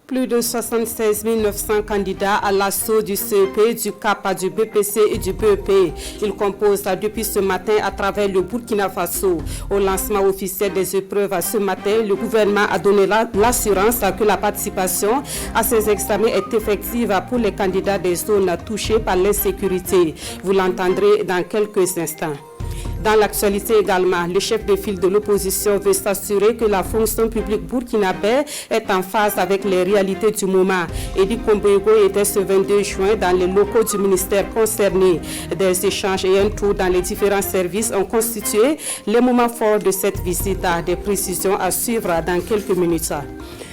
Plus de 76 900 candidats à l'assaut du CEP, du CAP, du BPC et du BEP. Ils composent depuis ce matin à travers le Burkina Faso. Au lancement officiel des épreuves ce matin, le gouvernement a donné l'assurance que la participation à ces examens est effective pour les candidats des zones touchées par l'insécurité. Vous l'entendrez dans quelques instants. Dans l'actualité également, le chef de file de l'opposition veut s'assurer que la fonction publique burkinabé est en phase avec les réalités du moment. Edi Kombouego était ce 22 juin dans les locaux du ministère concerné. Des échanges et un tour dans les différents services ont constitué les moments forts de cette visite. Des précisions à suivre dans quelques minutes.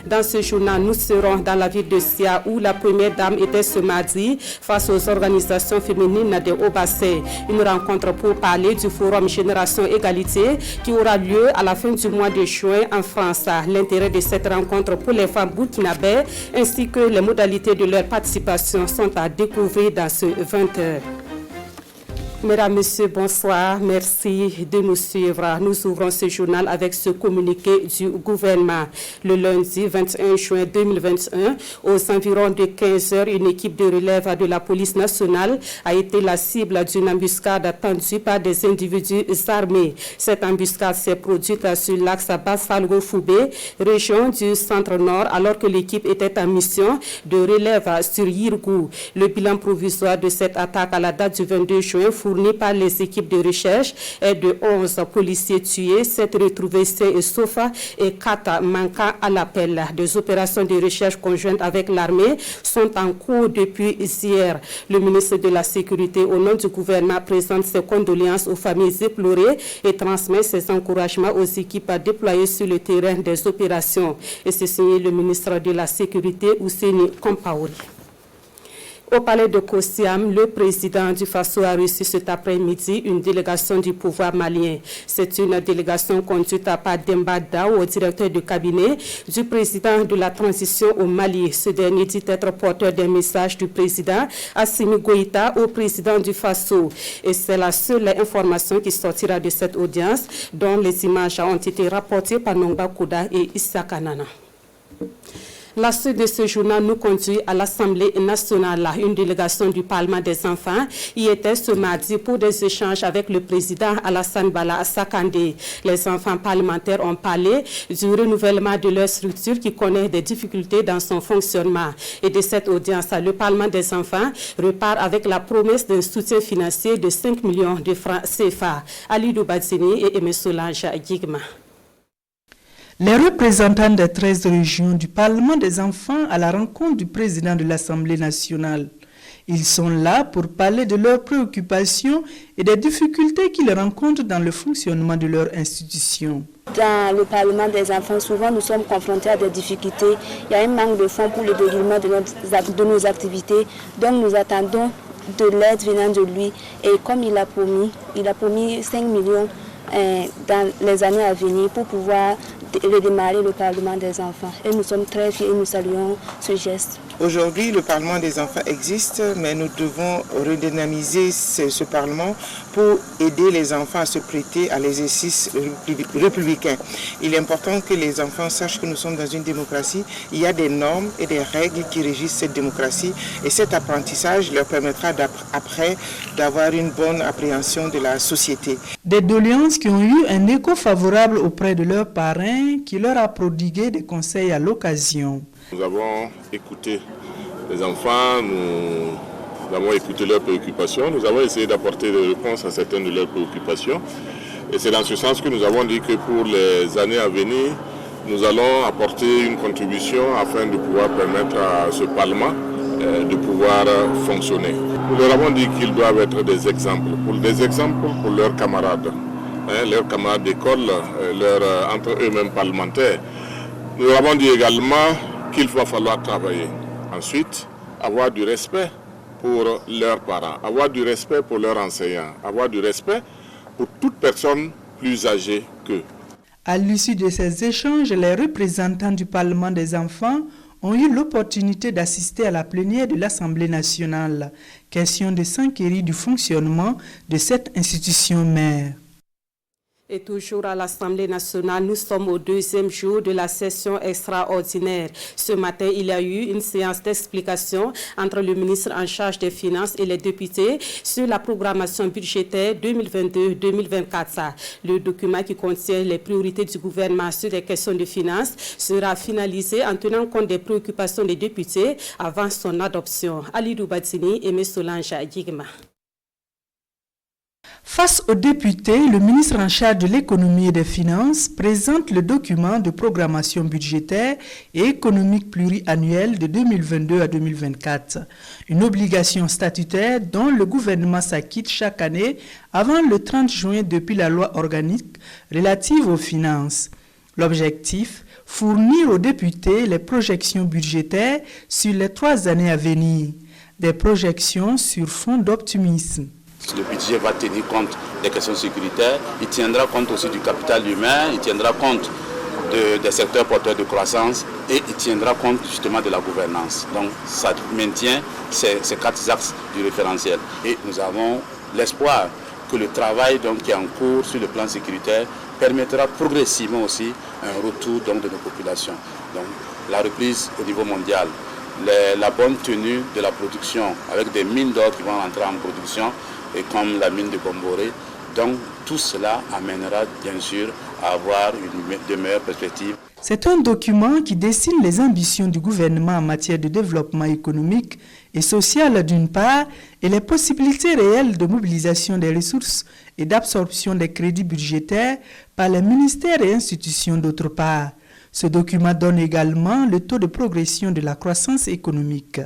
Dans ce journal, nous serons dans la ville de Sia où la première dame était ce mardi face aux organisations féminines de Haut-Bassin. Une rencontre pour parler du forum Génération Égalité qui aura lieu à la fin du mois de juin en France. L'intérêt de cette rencontre pour les femmes burkinabées ainsi que les modalités de leur participation sont à découvrir dans ce 20h. Mesdames, Messieurs, bonsoir. Merci de nous suivre. Nous ouvrons ce journal avec ce communiqué du gouvernement. Le lundi 21 juin 2021, aux environs de 15 heures, une équipe de relève de la police nationale a été la cible d'une embuscade tendue par des individus armés. Cette embuscade s'est produite sur l'axe Bas-Falgo-Foubé, région du centre-nord, alors que l'équipe était en mission de relève sur Yirgou. Le bilan provisoire de cette attaque à la date du 22 juin fourni par les équipes de recherche est de 11 policiers tués, 7 retrouvés sains et saufs et 4 manquant à l'appel. Des opérations de recherche conjointes avec l'armée sont en cours depuis hier. Le ministre de la Sécurité, au nom du gouvernement, présente ses condoléances aux familles éplorées et transmet ses encouragements aux équipes déployées sur le terrain des opérations. Et c'est signé le ministre de la Sécurité, Ousseini Kompaouri. Au palais de Kosiam, le président du Faso a reçu cet après-midi une délégation du pouvoir malien. C'est une délégation conduite par Demba Dao, directeur de cabinet du président de la transition au Mali. Ce dernier dit être porteur d'un message du président Assimi Goïta au président du Faso. Et c'est la seule information qui sortira de cette audience, dont les images ont été rapportées par Nongba Kouda et Issa Kanana. La suite de ce journal nous conduit à l'Assemblée nationale. Une délégation du Parlement des enfants y était ce mardi pour des échanges avec le président Alassane Bala Sakandé. Les enfants parlementaires ont parlé du renouvellement de leur structure qui connaît des difficultés dans son fonctionnement. Et de cette audience, le Parlement des enfants repart avec la promesse d'un soutien financier de 5 millions de francs CFA. Ali Doubadzini et Aimé Solange Guigma. Les représentants des 13 régions du Parlement des enfants à la rencontre du président de l'Assemblée nationale. Ils sont là pour parler de leurs préoccupations et des difficultés qu'ils rencontrent dans le fonctionnement de leur institution. Dans le Parlement des enfants, souvent nous sommes confrontés à des difficultés. Il y a un manque de fonds pour le déroulement de nos activités. Donc nous attendons de l'aide venant de lui. Et comme il a promis 5 millions dans les années à venir pour pouvoir redémarrer le Parlement des enfants. Et nous sommes très fiers et nous saluons ce geste. Aujourd'hui, le Parlement des enfants existe, mais nous devons redynamiser ce Parlement pour aider les enfants à se prêter à l'exercice républicain. Il est important que les enfants sachent que nous sommes dans une démocratie. Il y a des normes et des règles qui régissent cette démocratie. Et cet apprentissage leur permettra après d'avoir une bonne appréhension de la société. Des doléances qui ont eu un écho favorable auprès de leurs parrains qui leur a prodigué des conseils à l'occasion. Nous avons écouté les enfants, nous avons écouté leurs préoccupations, nous avons essayé d'apporter des réponses à certaines de leurs préoccupations. Et c'est dans ce sens que nous avons dit que pour les années à venir, nous allons apporter une contribution afin de pouvoir permettre à ce Parlement de pouvoir fonctionner. Nous leur avons dit qu'ils doivent être des exemples pour leurs camarades. Leurs camarades d'école, entre eux-mêmes parlementaires. Nous avons dit également qu'il va falloir travailler. Ensuite, avoir du respect pour leurs parents, avoir du respect pour leurs enseignants, avoir du respect pour toute personne plus âgée qu'eux. À l'issue de ces échanges, les représentants du Parlement des enfants ont eu l'opportunité d'assister à la plénière de l'Assemblée nationale. Question de s'enquérir du fonctionnement de cette institution mère. Et toujours à l'Assemblée nationale, nous sommes au deuxième jour de la session extraordinaire. Ce matin, il y a eu une séance d'explication entre le ministre en charge des Finances et les députés sur la programmation budgétaire 2022-2024. Le document qui contient les priorités du gouvernement sur les questions de finances sera finalisé en tenant compte des préoccupations des députés avant son adoption. Alidou Batsini et M. Solange Guigma. Face aux députés, le ministre en charge de l'économie et des finances présente le document de programmation budgétaire et économique pluriannuelle de 2022 à 2024, une obligation statutaire dont le gouvernement s'acquitte chaque année avant le 30 juin depuis la loi organique relative aux finances. L'objectif, fournir aux députés les projections budgétaires sur les 3 années à venir, des projections sur fond d'optimisme. Le budget va tenir compte des questions sécuritaires, il tiendra compte aussi du capital humain, il tiendra compte des secteurs porteurs de croissance et il tiendra compte justement de la gouvernance. Donc ça maintient ces 4 axes du référentiel. Et nous avons l'espoir que le travail qui est en cours sur le plan sécuritaire permettra progressivement aussi un retour de nos populations. Donc la reprise au niveau mondial, la bonne tenue de la production avec des mines d'or qui vont entrer en production, et comme la mine de Bomboré. Donc tout cela amènera bien sûr à avoir de meilleures perspectives. C'est un document qui dessine les ambitions du gouvernement en matière de développement économique et social d'une part et les possibilités réelles de mobilisation des ressources et d'absorption des crédits budgétaires par les ministères et institutions d'autre part. Ce document donne également le taux de progression de la croissance économique.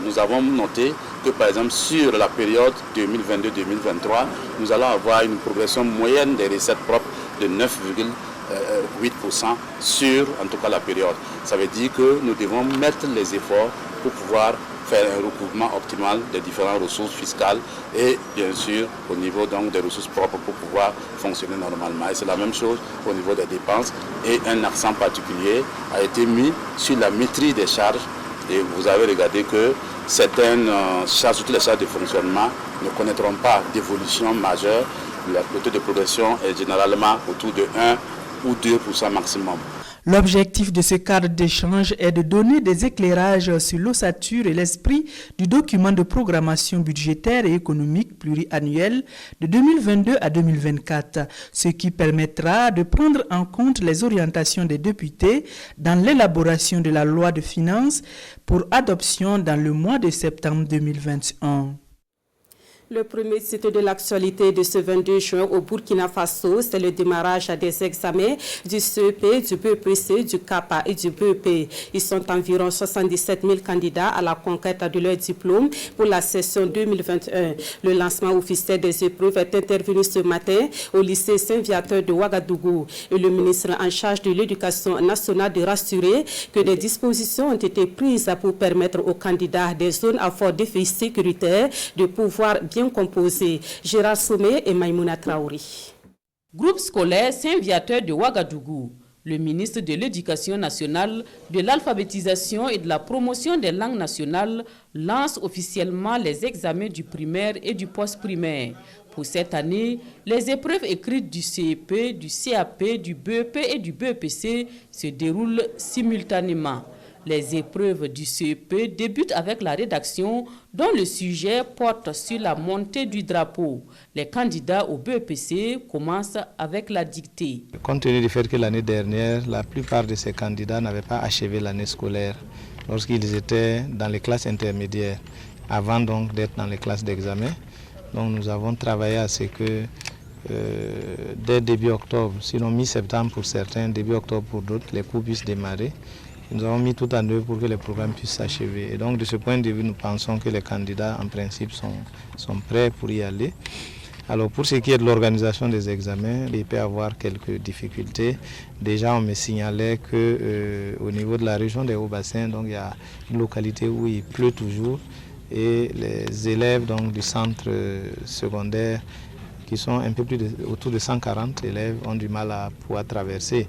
Nous avons noté que par exemple sur la période 2022-2023, nous allons avoir une progression moyenne des recettes propres de 9,8% sur en tout cas la période. Ça veut dire que nous devons mettre les efforts pour pouvoir faire un recouvrement optimal des différentes ressources fiscales et bien sûr au niveau des ressources propres pour pouvoir fonctionner normalement. Et c'est la même chose au niveau des dépenses et un accent particulier a été mis sur la maîtrise des charges. Et vous avez regardé que certaines charges, toutes les charges de fonctionnement, ne connaîtront pas d'évolution majeure. Le taux de progression est généralement autour de 1 ou 2% maximum. L'objectif de ce cadre d'échange est de donner des éclairages sur l'ossature et l'esprit du document de programmation budgétaire et économique pluriannuel de 2022 à 2024, ce qui permettra de prendre en compte les orientations des députés dans l'élaboration de la loi de finances pour adoption dans le mois de septembre 2021. Le premier titre de l'actualité de ce 22 juin au Burkina Faso, c'est le démarrage des examens du CEP, du BEPC, du CAPA et du BEP. Ils sont environ 77 000 candidats à la conquête de leur diplôme pour la session 2021. Le lancement officiel des épreuves est intervenu ce matin au lycée Saint-Viateur de Ouagadougou. Et le ministre en charge de l'Éducation nationale de rassurer que des dispositions ont été prises pour permettre aux candidats des zones à fort défi sécuritaire de pouvoir bien composé. Gérard Sommet et Maïmouna Traouri. Groupe scolaire Saint-Viateur de Ouagadougou. Le ministre de l'Éducation nationale, de l'alphabétisation et de la promotion des langues nationales lance officiellement les examens du primaire et du post-primaire. Pour cette année, les épreuves écrites du CEP, du CAP, du BEP et du BEPC se déroulent simultanément. Les épreuves du CEP débutent avec la rédaction dont le sujet porte sur la montée du drapeau. Les candidats au BEPC commencent avec la dictée. Compte tenu du fait que l'année dernière, la plupart de ces candidats n'avaient pas achevé l'année scolaire lorsqu'ils étaient dans les classes intermédiaires, avant donc d'être dans les classes d'examen. Donc nous avons travaillé à ce que dès début octobre, sinon mi-septembre pour certains, début octobre pour d'autres, les cours puissent démarrer. Nous avons mis tout en œuvre pour que les programmes puissent s'achever. Et donc de ce point de vue, nous pensons que les candidats en principe sont prêts pour y aller. Alors pour ce qui est de l'organisation des examens, il peut y avoir quelques difficultés. Déjà on me signalait qu'au niveau de la région des Hauts-Bassins, donc il y a une localité où il pleut toujours et les élèves donc, du centre secondaire qui sont un peu plus autour de 140 élèves ont du mal à pouvoir traverser.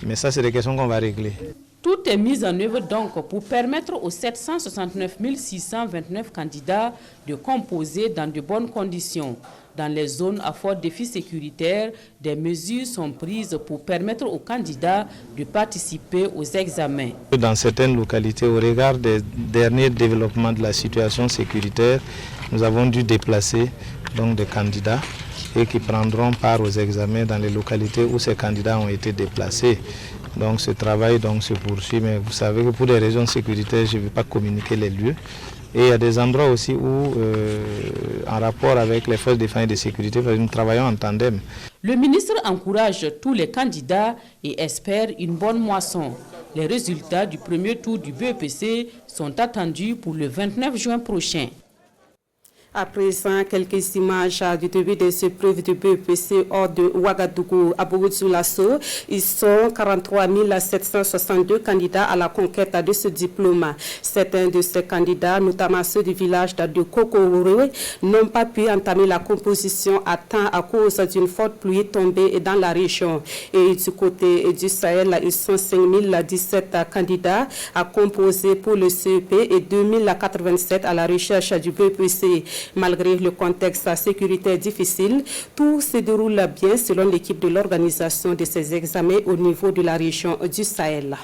Mais ça c'est des questions qu'on va régler. Tout est mis en œuvre donc pour permettre aux 769 629 candidats de composer dans de bonnes conditions. Dans les zones à fort défi sécuritaire, des mesures sont prises pour permettre aux candidats de participer aux examens. Dans certaines localités, au regard des derniers développements de la situation sécuritaire, nous avons dû déplacer donc des candidats et qui prendront part aux examens dans les localités où ces candidats ont été déplacés. Donc ce travail se poursuit, mais vous savez que pour des raisons sécuritaires, je ne vais pas communiquer les lieux. Et il y a des endroits aussi où, en rapport avec les forces de défense et de sécurité, nous travaillons en tandem. Le ministre encourage tous les candidats et espère une bonne moisson. Les résultats du premier tour du BEPC sont attendus pour le 29 juin prochain. À présent, quelques images du début des épreuves du BEPC hors de Ouagadougou à Bogoudjoulasso. Ils sont 43 762 candidats à la conquête de ce diplôme. Certains de ces candidats, notamment ceux du village de Kokorowe, n'ont pas pu entamer la composition à temps à cause d'une forte pluie tombée dans la région. Et du côté du Sahel, ils sont 5017 candidats à composer pour le CEP et 2087 à la recherche du BEPC. Malgré le contexte sécuritaire difficile, tout se déroule bien selon l'équipe de l'organisation de ces examens au niveau de la région du Sahel.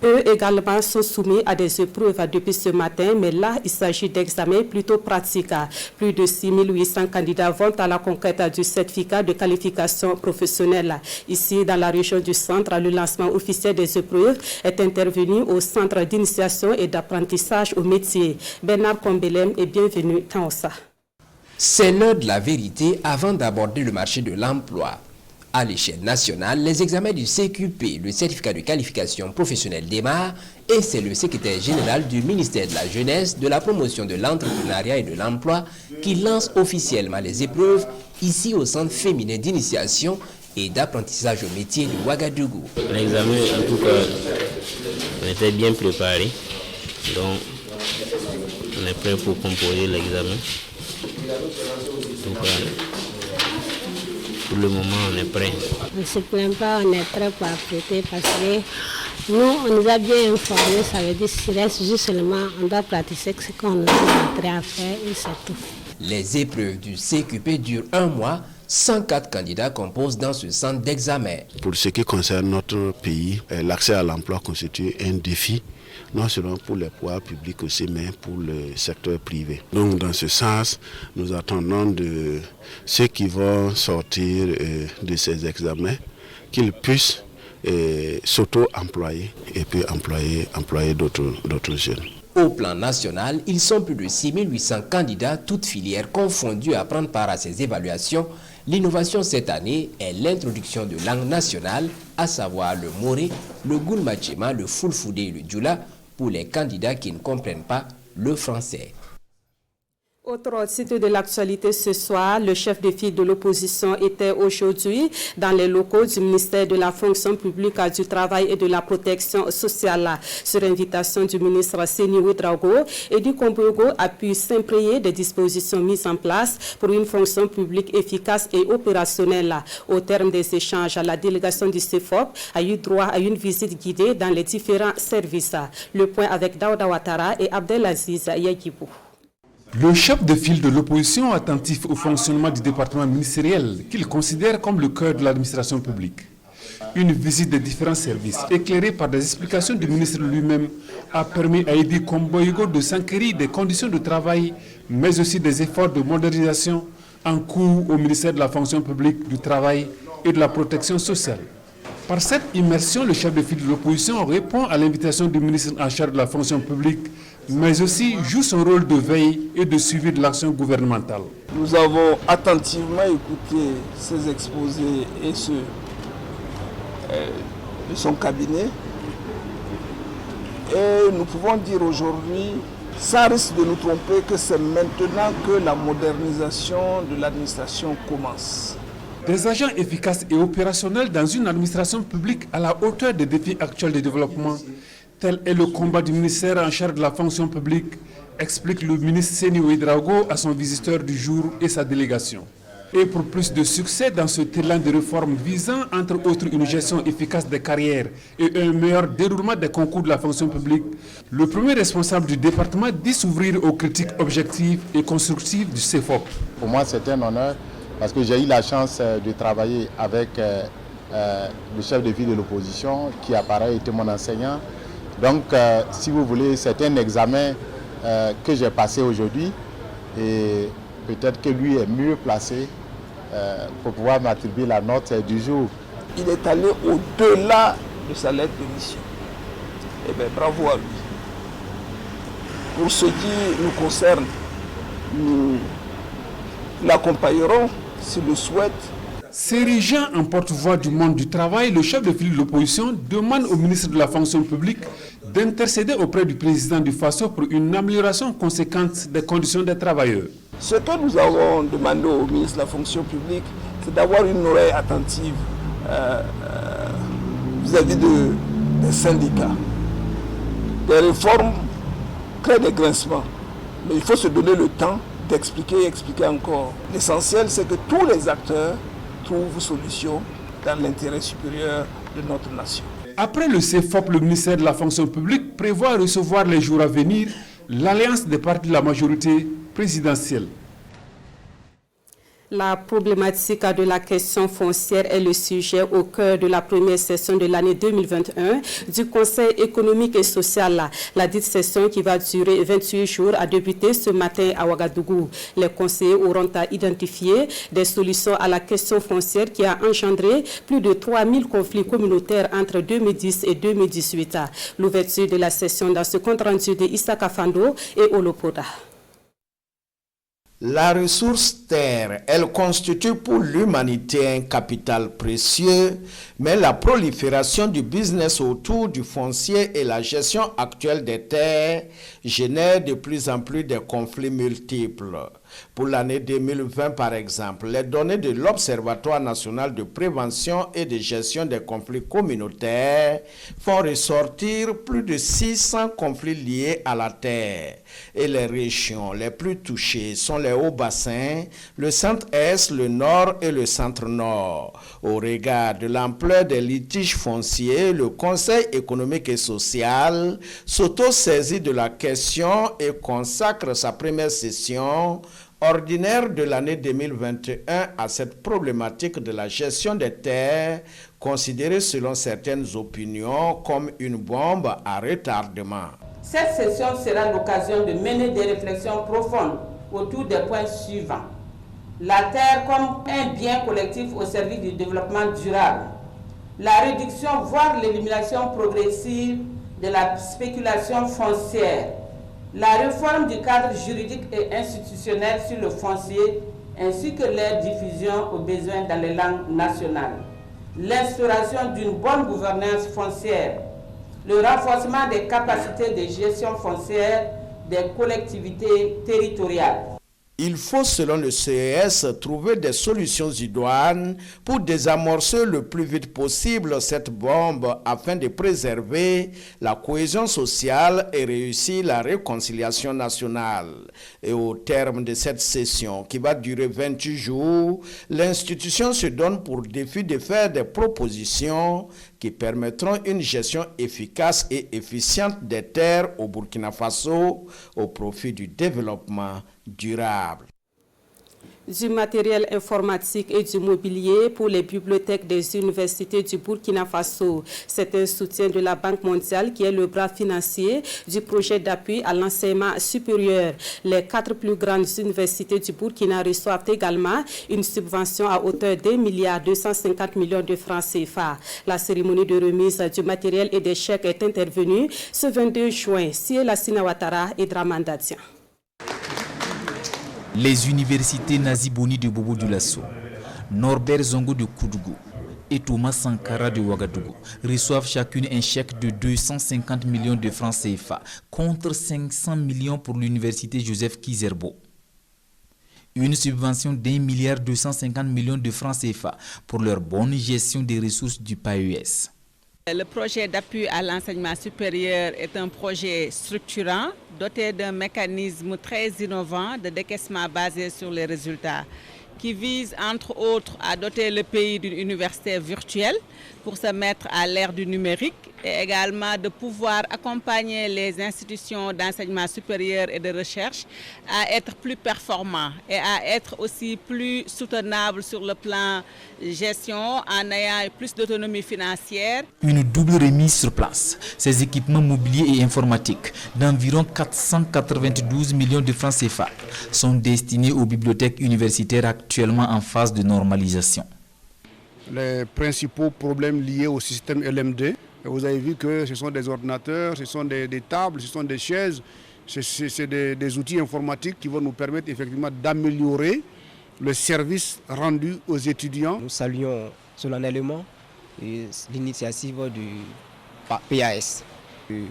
Eux également sont soumis à des épreuves depuis ce matin, mais là, il s'agit d'examens plutôt pratiques. Plus de 6800 candidats vont à la conquête du certificat de qualification professionnelle. Ici, dans la région du centre, le lancement officiel des épreuves est intervenu au centre d'initiation et d'apprentissage au métier. Bernard Kombelem est bienvenu dans ça. C'est l'heure de la vérité avant d'aborder le marché de l'emploi. À l'échelle nationale, les examens du CQP, le certificat de qualification professionnelle démarrent et c'est le secrétaire général du ministère de la Jeunesse, de la promotion de l'entrepreneuriat et de l'emploi qui lance officiellement les épreuves ici au centre féminin d'initiation et d'apprentissage au métier de Ouagadougou. L'examen, en tout cas, on était bien préparé, donc on est prêt pour composer l'examen. En tout cas, pour le moment, on est prêt. On ne se plaint pas, on est prêt pour apprêter parce que nous, on nous a bien informés, ça veut dire qu'il reste juste seulement, on doit pratiquer ce qu'on nous a montré à faire et c'est tout. Les épreuves du CQP durent 1 mois. 104 candidats composent dans ce centre d'examen. Pour ce qui concerne notre pays, l'accès à l'emploi constitue un défi, non seulement pour les pouvoirs publics aussi, mais pour le secteur privé. Donc dans ce sens, nous attendons de ceux qui vont sortir de ces examens qu'ils puissent s'auto-employer et puis employer d'autres jeunes. Au plan national, ils sont plus de 6800 candidats, toutes filières confondues, à prendre part à ces évaluations. L'innovation cette année est l'introduction de langues nationales, à savoir le moré, le goulmachema, le fulfulde et le djoula, pour les candidats qui ne comprennent pas le français. Autre titre de l'actualité ce soir, le chef de file de l'opposition était aujourd'hui dans les locaux du ministère de la fonction publique, du travail et de la protection sociale. Sur invitation du ministre Seni Ouedraogo, Edi Kombogo a pu s'imprégner des dispositions mises en place pour une fonction publique efficace et opérationnelle. Au terme des échanges, la délégation du CEFOP a eu droit à une visite guidée dans les différents services. Le point avec Daouda Ouattara et Abdelaziz Yagibou. Le chef de file de l'opposition, attentif au fonctionnement du département ministériel, qu'il considère comme le cœur de l'administration publique. Une visite des différents services, éclairée par des explications du ministre lui-même, a permis à Edi Kombogo de s'enquérir des conditions de travail, mais aussi des efforts de modernisation en cours au ministère de la fonction publique, du travail et de la protection sociale. Par cette immersion, le chef de file de l'opposition répond à l'invitation du ministre en charge de la fonction publique, mais aussi joue son rôle de veille et de suivi de l'action gouvernementale. Nous avons attentivement écouté ses exposés et ceux de son cabinet. Et nous pouvons dire aujourd'hui, sans risque de nous tromper, que c'est maintenant que la modernisation de l'administration commence. Des agents efficaces et opérationnels dans une administration publique à la hauteur des défis actuels de développement, tel est le combat du ministère en charge de la fonction publique, explique le ministre Seni Ouedraogo à son visiteur du jour et sa délégation. Et pour plus de succès dans ce élan de réforme visant entre autres une gestion efficace des carrières et un meilleur déroulement des concours de la fonction publique, le premier responsable du département dit s'ouvrir aux critiques objectives et constructives du CEFOP. Pour moi, c'est un honneur parce que j'ai eu la chance de travailler avec le chef de file de l'opposition qui apparaît était mon enseignant. Donc, si vous voulez, c'est un examen que j'ai passé aujourd'hui et peut-être que lui est mieux placé pour pouvoir m'attribuer la note du jour. Il est allé au-delà de sa lettre de mission. Eh bien, bravo à lui. Pour ce qui nous concerne, nous l'accompagnerons s'il le souhaite. S'érigeant en porte-voix du monde du travail, le chef de file de l'opposition demande au ministre de la fonction publique d'intercéder auprès du président du FASO pour une amélioration conséquente des conditions des travailleurs. Ce que nous avons demandé au ministre de la fonction publique, c'est d'avoir une oreille attentive vis-à-vis des syndicats. Des réformes créent des grincements, mais il faut se donner le temps d'expliquer et expliquer encore. L'essentiel, c'est que tous les acteurs trouvent solution dans l'intérêt supérieur de notre nation. Après le CEFOP, le ministère de la fonction publique prévoit recevoir les jours à venir l'alliance des partis de la majorité présidentielle. La problématique de la question foncière est le sujet au cœur de la première session de l'année 2021 du Conseil économique et social. La dite session qui va durer 28 jours a débuté ce matin à Ouagadougou. Les conseillers auront à identifier des solutions à la question foncière qui a engendré plus de 3000 conflits communautaires entre 2010 et 2018. L'ouverture de la session dans ce compte rendu de Issa Kafando et Olopoda. La ressource terre, elle constitue pour l'humanité un capital précieux, mais la prolifération du business autour du foncier et la gestion actuelle des terres génèrent de plus en plus de conflits multiples. Pour l'année 2020, par exemple, les données de l'Observatoire national de prévention et de gestion des conflits communautaires font ressortir plus de 600 conflits liés à la terre. Et les régions les plus touchées sont les hauts-bassins, le centre-est, le nord et le centre-nord. Au regard de l'ampleur des litiges fonciers, le Conseil économique et social s'auto-saisit de la question et consacre sa première session ordinaire de l'année 2021 à cette problématique de la gestion des terres, considérée selon certaines opinions comme une bombe à retardement. Cette session sera l'occasion de mener des réflexions profondes autour des points suivants. La terre comme un bien collectif au service du développement durable. La réduction, voire l'élimination progressive de la spéculation foncière. La réforme du cadre juridique et institutionnel sur le foncier, ainsi que leur diffusion aux besoins dans les langues nationales. L'instauration d'une bonne gouvernance foncière. Le renforcement des capacités de gestion foncière des collectivités territoriales. Il faut, selon le CES, trouver des solutions idoines pour désamorcer le plus vite possible cette bombe afin de préserver la cohésion sociale et réussir la réconciliation nationale. Et au terme de cette session qui va durer 28 jours, l'institution se donne pour défi de faire des propositions qui permettront une gestion efficace et efficiente des terres au Burkina Faso au profit du développement durable. Du matériel informatique et du mobilier pour les bibliothèques des universités du Burkina Faso. C'est un soutien de la Banque mondiale qui est le bras financier du projet d'appui à l'enseignement supérieur. Les 4 plus grandes universités du Burkina reçoivent également une subvention à hauteur d'1,250 milliard de francs CFA. La cérémonie de remise du matériel et des chèques est intervenue ce 22 juin. Siela Sinawatara et Dramandatian. Les universités Nazibouni de Bobo Dioulasso, Norbert Zongo de Koudougou et Thomas Sankara de Ouagadougou reçoivent chacune un chèque de 250 millions de francs CFA contre 500 millions pour l'université Joseph Kizerbo. Une subvention d'1,250 milliard de francs CFA pour leur bonne gestion des ressources du PAES. Le projet d'appui à l'enseignement supérieur est un projet structurant, doté d'un mécanisme très innovant de décaissement basé sur les résultats. qui vise entre autres à doter le pays d'une université virtuelle pour se mettre à l'ère du numérique et également de pouvoir accompagner les institutions d'enseignement supérieur et de recherche à être plus performants et à être aussi plus soutenables sur le plan gestion en ayant plus d'autonomie financière. Une double remise sur place. Ces équipements mobiliers et informatiques d'environ 492 millions de francs CFA sont destinés aux bibliothèques universitaires actuellement en phase de normalisation. Les principaux problèmes liés au système LMD, vous avez vu que ce sont des ordinateurs, ce sont des tables, ce sont des chaises, c'est des outils informatiques qui vont nous permettre effectivement d'améliorer le service rendu aux étudiants. Nous saluons solennellement l'initiative du PAS.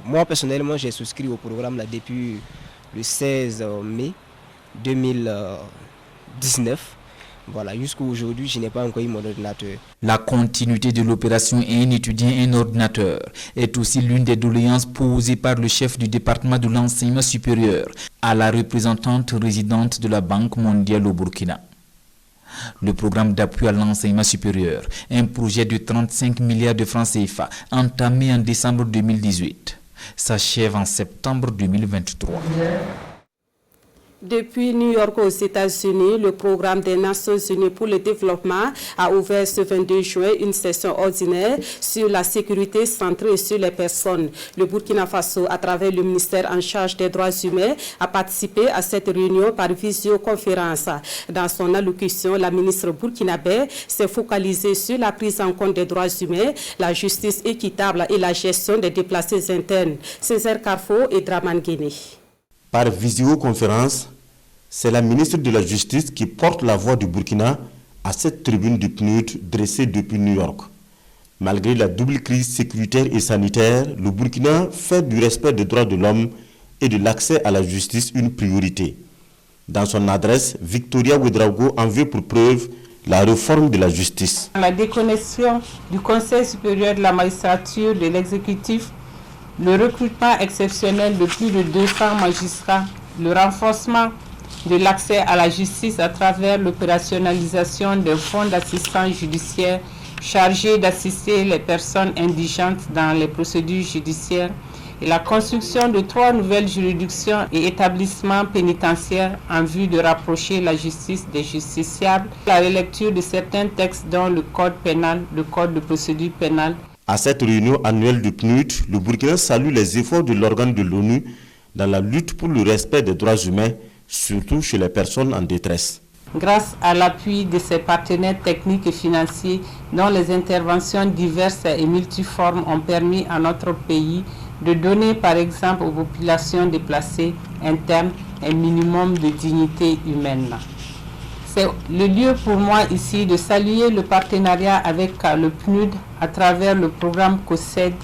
Moi personnellement j'ai souscrit au programme là, depuis le 16 mai 2019. Voilà, jusqu'à aujourd'hui, je n'ai pas encore eu mon ordinateur. La continuité de l'opération Un étudiant, un ordinateur est aussi l'une des doléances posées par le chef du département de l'enseignement supérieur à la représentante résidente de la Banque mondiale au Burkina. Le programme d'appui à l'enseignement supérieur, un projet de 35 milliards de francs CFA entamé en décembre 2018, s'achève en septembre 2023. Depuis New York aux États-Unis, le programme des Nations Unies pour le développement a ouvert ce 22 juin une session ordinaire sur la sécurité centrée sur les personnes. Le Burkina Faso, à travers le ministère en charge des droits humains, a participé à cette réunion par visioconférence. Dans son allocution, la ministre burkinabé s'est focalisée sur la prise en compte des droits humains, la justice équitable et la gestion des déplacés internes. Césaire Carrefour et Draman Guéné. Par visioconférence, c'est la ministre de la Justice qui porte la voix du Burkina à cette tribune du PNUD dressée depuis New York. Malgré la double crise sécuritaire et sanitaire, le Burkina fait du respect des droits de l'homme et de l'accès à la justice une priorité. Dans son adresse, Victoria Ouedraogo en veut pour preuve la réforme de la justice. La déconnexion du Conseil supérieur de la magistrature de l'exécutif, le recrutement exceptionnel de plus de 200 magistrats, le renforcement de l'accès à la justice à travers l'opérationnalisation des fonds d'assistance judiciaire chargés d'assister les personnes indigentes dans les procédures judiciaires et la construction de 3 nouvelles juridictions et établissements pénitentiaires en vue de rapprocher la justice des justiciables, la relecture de certains textes dont le code pénal, le code de procédure pénale. À cette réunion annuelle du PNUD, le Burkina salue les efforts de l'organe de l'ONU dans la lutte pour le respect des droits humains, surtout chez les personnes en détresse. Grâce à l'appui de ses partenaires techniques et financiers, dont les interventions diverses et multiformes ont permis à notre pays de donner par exemple aux populations déplacées internes un minimum de dignité humaine. C'est le lieu pour moi ici de saluer le partenariat avec le PNUD à travers le programme COSED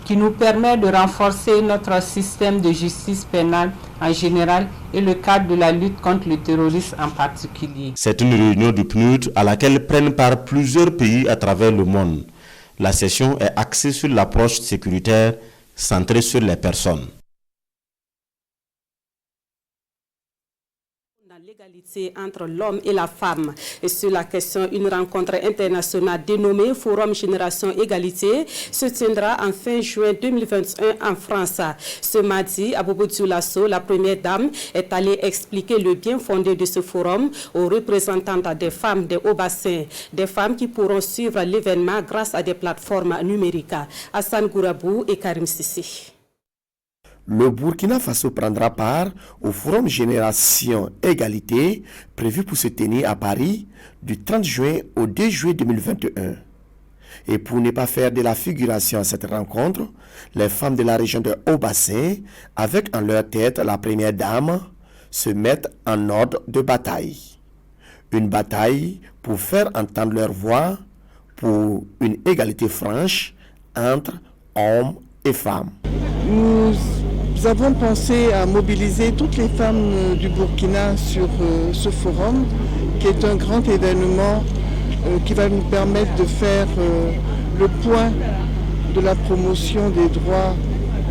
qui nous permet de renforcer notre système de justice pénale en général et le cadre de la lutte contre le terrorisme en particulier. C'est une réunion du PNUD à laquelle prennent part plusieurs pays à travers le monde. La session est axée sur l'approche sécuritaire centrée sur les personnes. L'égalité entre l'homme et la femme. Et sur la question, une rencontre internationale dénommée Forum Génération Égalité se tiendra en fin juin 2021 en France. Ce mardi, à Bobo Dioulasso, la première dame est allée expliquer le bien fondé de ce forum aux représentantes des femmes des hauts-bassins, des femmes qui pourront suivre l'événement grâce à des plateformes numériques. Hassan Gourabou et Karim Sissi. Le Burkina Faso prendra part au Forum Génération Égalité prévu pour se tenir à Paris du 30 juin au 2 juillet 2021. Et pour ne pas faire de la figuration à cette rencontre, les femmes de la région de Haut-Bassin, avec en leur tête la première dame, se mettent en ordre de bataille. Une bataille pour faire entendre leur voix pour une égalité franche entre hommes et femmes. Nous avons pensé à mobiliser toutes les femmes du Burkina sur ce forum, qui est un grand événement qui va nous permettre de faire le point de la promotion des droits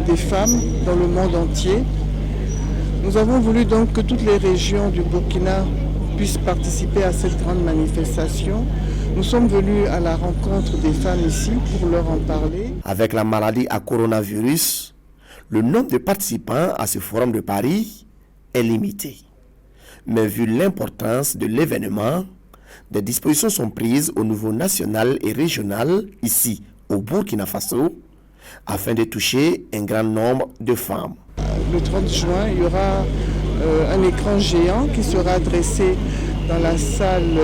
des femmes dans le monde entier. Nous avons voulu donc que toutes les régions du Burkina puissent participer à cette grande manifestation. Nous sommes venus à la rencontre des femmes ici pour leur en parler. Avec la maladie à coronavirus, le nombre de participants à ce forum de Paris est limité. Mais vu l'importance de l'événement, des dispositions sont prises au niveau national et régional, ici au Burkina Faso, afin de toucher un grand nombre de femmes. Le 30 juin, il y aura un écran géant qui sera dressé dans la salle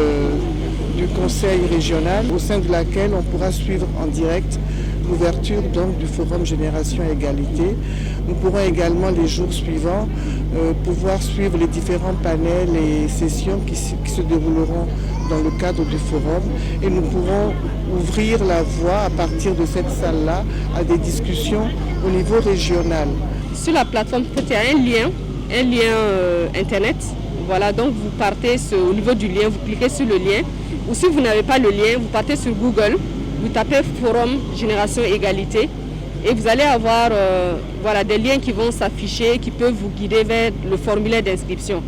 du conseil régional, au sein de laquelle on pourra suivre en direct l'ouverture donc du forum Génération Égalité. Nous pourrons également les jours suivants pouvoir suivre les différents panels et sessions qui se dérouleront dans le cadre du forum, et nous pourrons ouvrir la voie à partir de cette salle-là à des discussions au niveau régional. Sur la plateforme, il y a un lien internet. Voilà, donc vous partez au niveau du lien, vous cliquez sur le lien, ou si vous n'avez pas le lien, vous partez sur Google, vous tapez Forum Génération Égalité et vous allez avoir des liens qui vont s'afficher, qui peuvent vous guider vers le formulaire d'inscription.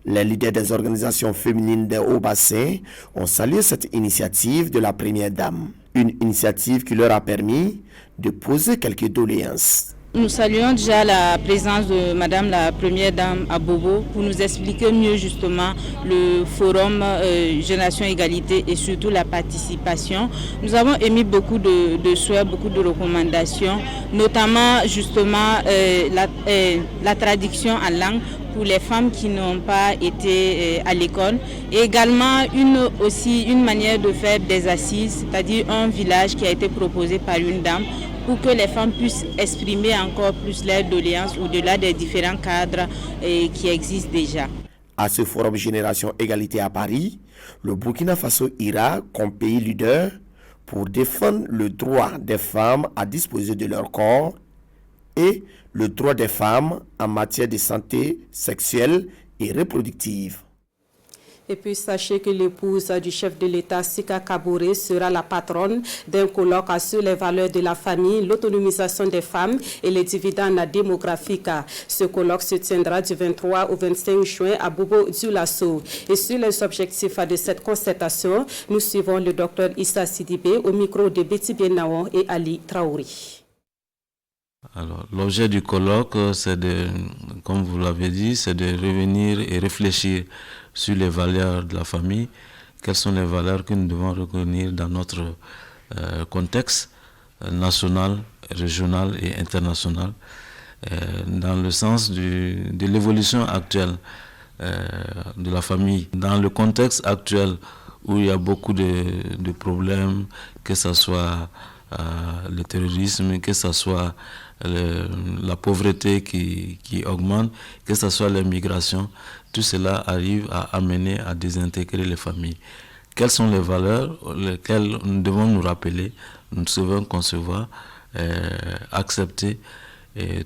Les leaders des organisations féminines des Hauts-Bassins ont salué cette initiative de la Première Dame. Une initiative qui leur a permis de poser quelques doléances. Nous saluons déjà la présence de Madame la Première Dame à Bobo pour nous expliquer mieux justement le forum Génération Égalité et surtout la participation. Nous avons émis beaucoup de souhaits, beaucoup de recommandations, notamment justement la traduction en langue pour les femmes qui n'ont pas été à l'école, et également une manière de faire des assises, c'est-à-dire un village qui a été proposé par une dame pour que les femmes puissent exprimer encore plus leurs doléances au-delà des différents cadres qui existent déjà. À ce forum Génération Égalité à Paris, le Burkina Faso ira comme pays leader pour défendre le droit des femmes à disposer de leur corps et le droit des femmes en matière de santé sexuelle et reproductive. Et puis sachez que l'épouse du chef de l'État, Sika Kaboré, sera la patronne d'un colloque sur les valeurs de la famille, l'autonomisation des femmes et les dividendes démographiques. Ce colloque se tiendra du 23 au 25 juin à Bobo-Dioulasso. Et sur les objectifs de cette concertation, nous suivons le docteur Issa Sidibé au micro de Betty Bienaon et Ali Traouri. Alors, l'objet du colloque, c'est de, comme vous l'avez dit, c'est de revenir et réfléchir sur les valeurs de la famille. Quelles sont les valeurs que nous devons reconnaître dans notre contexte national, régional et international, dans le sens de l'évolution actuelle de la famille. Dans le contexte actuel où il y a beaucoup de problèmes, que ce soit le terrorisme, que ce soit la pauvreté qui augmente, que ce soit l'immigration, tout cela arrive à amener à désintégrer les familles. Quelles sont les valeurs lesquelles nous devons nous rappeler, nous devons concevoir, accepter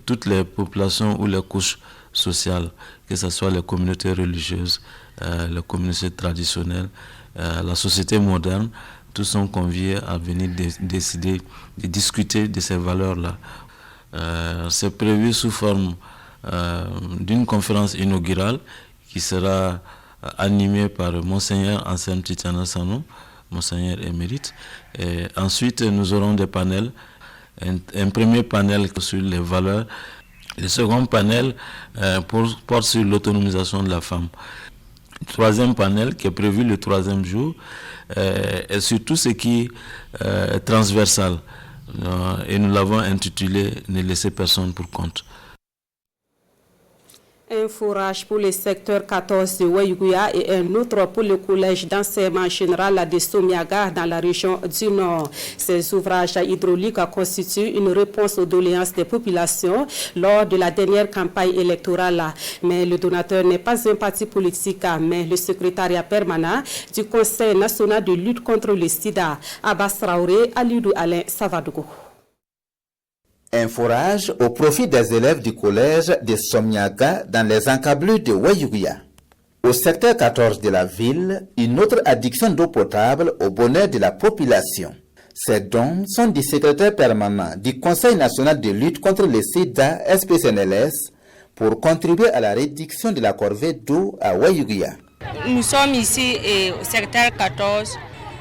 toutes les populations ou les couches sociales, que ce soit les communautés religieuses, les communautés traditionnelles, la société moderne, tous sont conviés à venir décider, de discuter de ces valeurs-là. C'est prévu sous forme d'une conférence inaugurale qui sera animée par Monseigneur Anselme Titiana Sano, Monseigneur émérite. Et ensuite, nous aurons des panels. Un premier panel sur les valeurs. Le second panel porte sur l'autonomisation de la femme. Le troisième panel, qui est prévu le troisième jour, est sur tout ce qui est transversal. Et nous l'avons intitulé « Ne laissez personne pour compte ». Un forage pour le secteur 14 de Waïgouya et un autre pour le collège d'enseignement général de Somiaga dans la région du Nord. Ces ouvrages hydrauliques constituent une réponse aux doléances des populations lors de la dernière campagne électorale. Mais le donateur n'est pas un parti politique, mais le secrétariat permanent du Conseil national de lutte contre le sida. Abbas Traoré, Alidou Alain Savadougou. Un forage au profit des élèves du collège de Somiaga dans les encablures de Waïgouya. Au secteur 14 de la ville, une autre addiction d'eau potable au bonheur de la population. Ces dons sont du secrétaire permanent du Conseil national de lutte contre le sida SPCNLS pour contribuer à la réduction de la corvée d'eau à Waïgouya. nous sommes ici au secteur 14.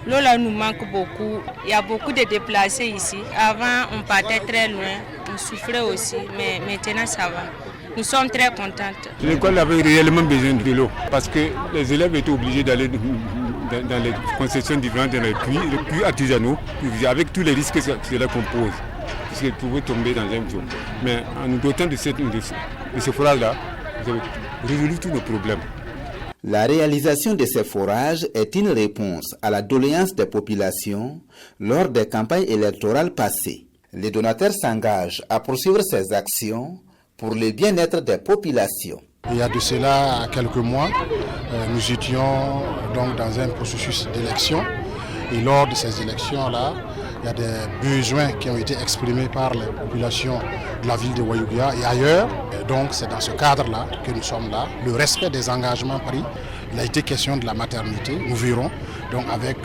L'eau là nous manque beaucoup. Il y a beaucoup de déplacés ici. Avant, on partait très loin. On souffrait aussi, mais maintenant ça va. Nous sommes très contentes. L'école avait réellement besoin de l'eau parce que les élèves étaient obligés d'aller dans les concessions différentes, dans les puits artisanaux, avec tous les risques que cela compose. Parce qu'ils pouvaient tomber dans un puits. Mais en nous dotant de ce forage-là, nous avons résolu tous nos problèmes. La réalisation de ces forages est une réponse à la doléance des populations lors des campagnes électorales passées. Les donateurs s'engagent à poursuivre ces actions pour le bien-être des populations. Il y a de cela quelques mois, nous étions donc dans un processus d'élection et lors de ces élections-là, il y a des besoins qui ont été exprimés par les populations de la ville de Ouayouguia et ailleurs. Et donc c'est dans ce cadre-là que nous sommes là. Le respect des engagements pris, il a été question de la maternité, nous verrons donc avec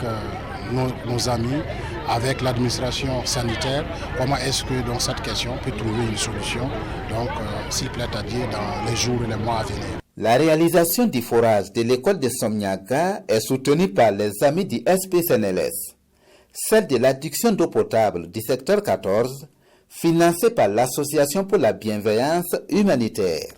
nos amis, avec l'administration sanitaire, comment est-ce que donc, cette question peut trouver une solution, donc s'il plaît à dire dans les jours et les mois à venir. La réalisation du forage de l'école de Somniaga est soutenue par les amis du SPCNLS. Celle de l'adduction d'eau potable du secteur 14, financée par l'Association pour la bienveillance humanitaire.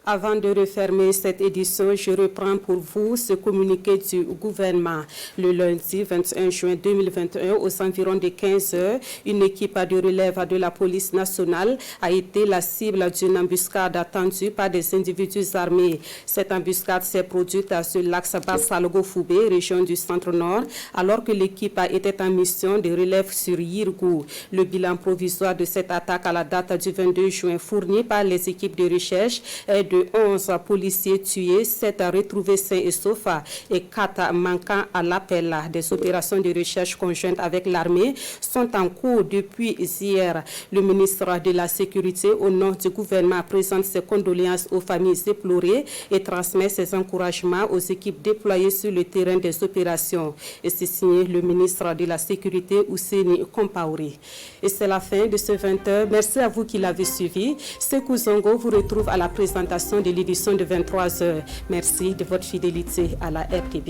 Avant de refermer cette édition, je reprends pour vous ce communiqué du gouvernement. Le lundi 21 juin 2021, aux environs de 15 heures, une équipe de relève de la police nationale a été la cible d'une embuscade attendue par des individus armés. Cette embuscade s'est produite sur l'axe Bassalogo-Foubé, région du centre-nord, alors que l'équipe était en mission de relève sur Yirgou. Le bilan provisoire de cette attaque à la date du 22 juin fourni par les équipes de recherche est de 11 policiers tués, 7 retrouvés sains et saufs et 4 manquant à l'appel. Des opérations de recherche conjointes avec l'armée sont en cours depuis hier. Le ministre de la Sécurité, au nom du gouvernement, présente ses condoléances aux familles éplorées et transmet ses encouragements aux équipes déployées sur le terrain des opérations. Et c'est signé le ministre de la Sécurité, Ousseini Kompaouri. Et c'est la fin de ce 20h. Merci à vous qui l'avez suivi. Sekou Zongo vous retrouve à la présentation de l'édition de 23h. Merci de votre fidélité à la RTB.